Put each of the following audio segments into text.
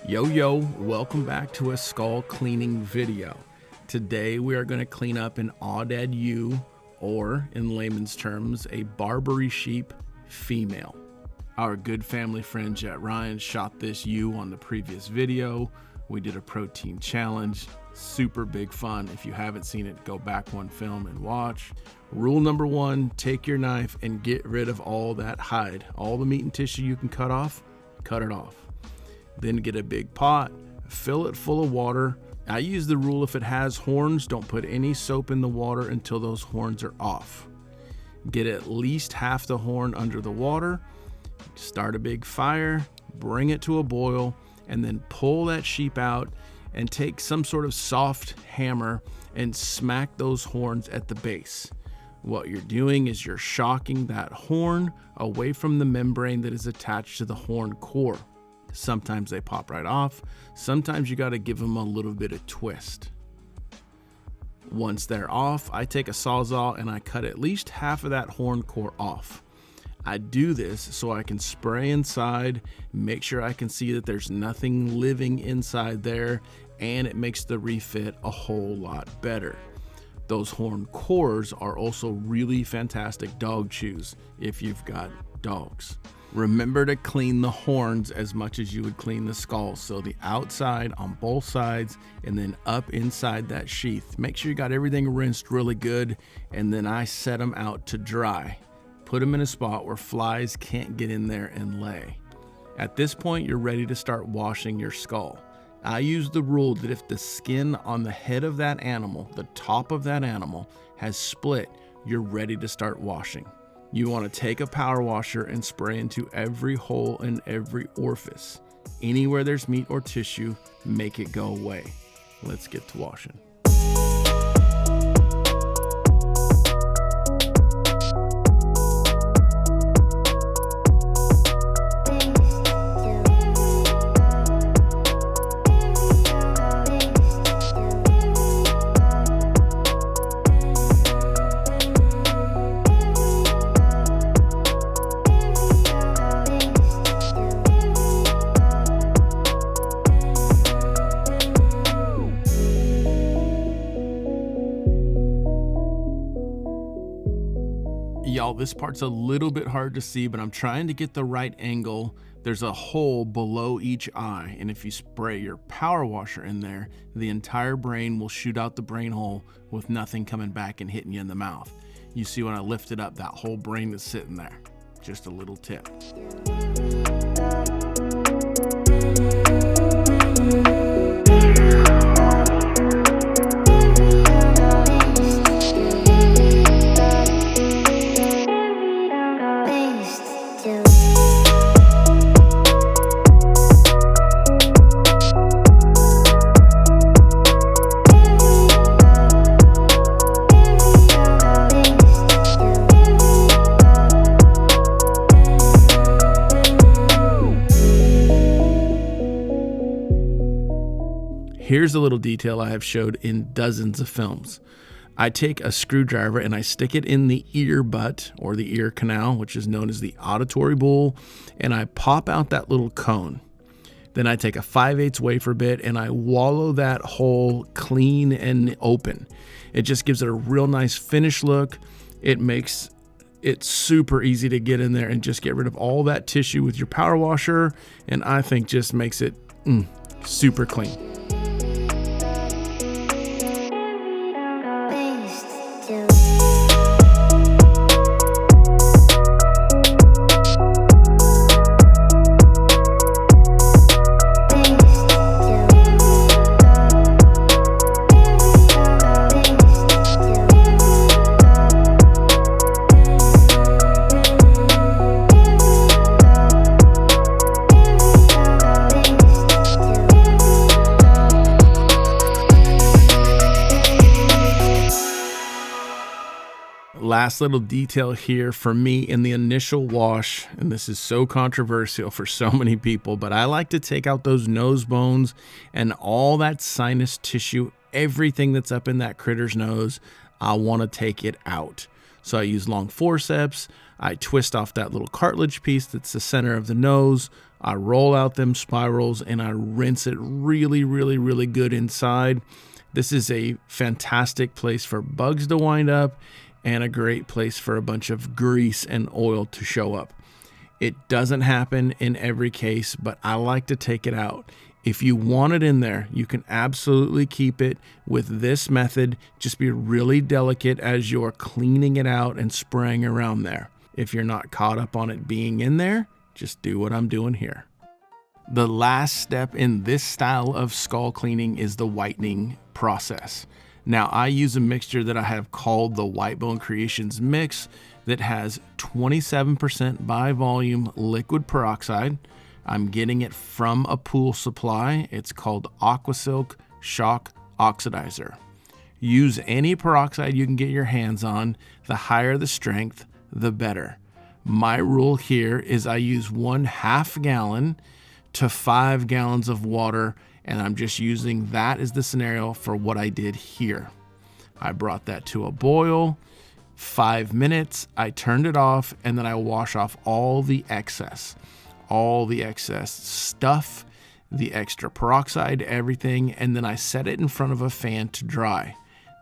Yo, welcome back to a skull cleaning video. Today we are going to clean up an Aoudad Ewe, or in layman's terms, a Barbary sheep female. Our good family friend Jet Ryan shot this ewe on the previous video. We did a protein challenge, super big fun. If you haven't seen it, go back one film and watch. Rule number one, take your knife and get rid of all that hide. All the meat and tissue you can cut off, cut it off. Then get a big pot, fill it full of water. I use the rule, if it has horns, don't put any soap in the water until those horns are off. Get at least half the horn under the water, start a big fire, bring it to a boil, and then pull that sheep out and take some sort of soft hammer and smack those horns at the base. What you're doing is you're shocking that horn away from the membrane that is attached to the horn core. Sometimes they pop right off. Sometimes you got to give them a little bit of twist. Once they're off, I take a Sawzall and I cut at least half of that horn core off. I do this so I can spray inside, make sure I can see that there's nothing living inside there, and it makes the refit a whole lot better. Those horn cores are also really fantastic dog chews if you've got dogs. Remember to clean the horns as much as you would clean the skull. So the outside on both sides and then up inside that sheath. Make sure you got everything rinsed really good, and then I set them out to dry. Put them in a spot where flies can't get in there and lay. At this point, you're ready to start washing your skull. I use the rule that if the skin on the head of that animal, the top of that animal, has split, you're ready to start washing. You want to take a power washer and spray into every hole and every orifice. Anywhere there's meat or tissue, make it go away. Let's get to washing. Y'all, this part's a little bit hard to see, but I'm trying to get the right angle. There's a hole below each eye, and if you spray your power washer in there, the entire brain will shoot out the brain hole with nothing coming back and hitting you in the mouth. You see when I lift it up, that whole brain is sitting there. Just a little tip. Here's a little detail I have showed in dozens of films. I take a screwdriver and I stick it in the ear butt, or the ear canal, which is known as the auditory bowl, and I pop out that little cone. Then I take a 5/8 wafer bit and I wallow that hole clean and open. It just gives it a real nice finish look. It makes it super easy to get in there and just get rid of all that tissue with your power washer, and I think just makes it super clean. Last little detail here for me in the initial wash, and this is so controversial for so many people, but I like to take out those nose bones and all that sinus tissue, everything that's up in that critter's nose. I want to take it out. So I use long forceps. I twist off that little cartilage piece that's the center of the nose. I roll out them spirals and I rinse it really, really, really good inside. This is a fantastic place for bugs to wind up and a great place for a bunch of grease and oil to show up. It doesn't happen in every case, but I like to take it out. If you want it in there, you can absolutely keep it with this method. Just be really delicate as you're cleaning it out and spraying around there. If you're not caught up on it being in there, just do what I'm doing here. The last step in this style of skull cleaning is the whitening process. Now, I use a mixture that I have called the Whitebone Creations Mix that has 27% by volume liquid peroxide. I'm getting it from a pool supply. It's called Aquasilk Shock Oxidizer. Use any peroxide you can get your hands on. The higher the strength, the better. My rule here is I use 1/2 gallon to 5 gallons of water, and I'm just using that as the scenario for what I did here. I brought that to a boil, 5 minutes, I turned it off, and then I wash off all the excess stuff, the extra peroxide, everything, and then I set it in front of a fan to dry.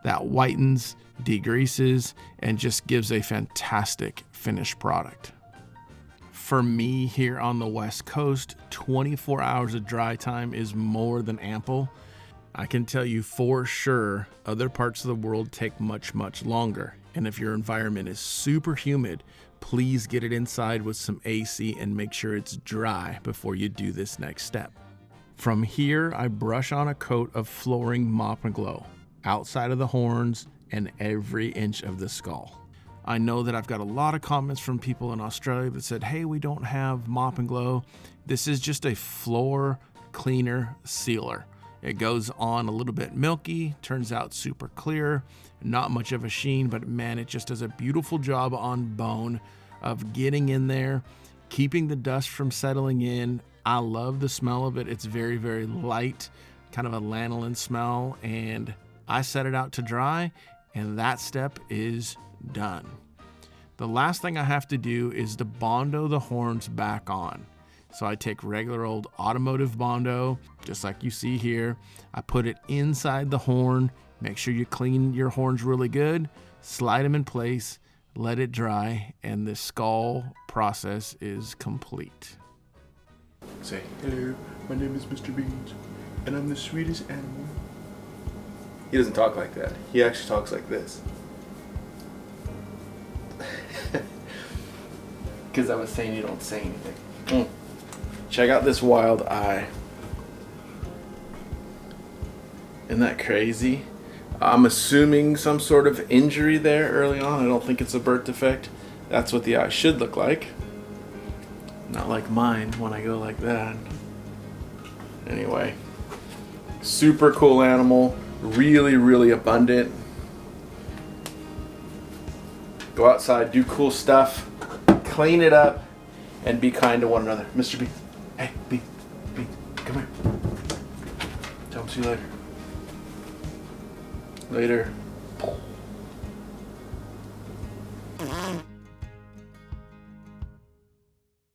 That whitens, degreases, and just gives a fantastic finished product. For me here on the West Coast, 24 hours of dry time is more than ample. I can tell you for sure other parts of the world take much, much longer. And if your environment is super humid, please get it inside with some AC and make sure it's dry before you do this next step. From here, I brush on a coat of flooring Mop and Glow outside of the horns and every inch of the skull. I know that I've got a lot of comments from people in Australia that said, hey, we don't have Mop and Glow. This is just a floor cleaner sealer. It goes on a little bit milky, turns out super clear, not much of a sheen, but man, it just does a beautiful job on bone of getting in there, keeping the dust from settling in. I love the smell of it. It's very, very light, kind of a lanolin smell, and I set it out to dry, and that step is done. The last thing I have to do is to Bondo the horns back on. So I take regular old automotive Bondo, just like you see here. I put it inside the horn. Make sure you clean your horns really good, slide them in place, let it dry, and the skull process is complete. Say, hello, my name is Mr. Beans, and I'm the sweetest animal. He doesn't talk like that. He actually talks like this. Because I was saying you don't say anything. Check out this wild eye. Isn't that crazy? I'm assuming some sort of injury there early on. I don't think it's a birth defect. That's what the eye should look like. Not like mine when I go like that. Anyway, super cool animal. Really, really abundant. Go outside, do cool stuff, clean it up, and be kind to one another. Mr. B, hey, B, come here. Tell him see you later. Later.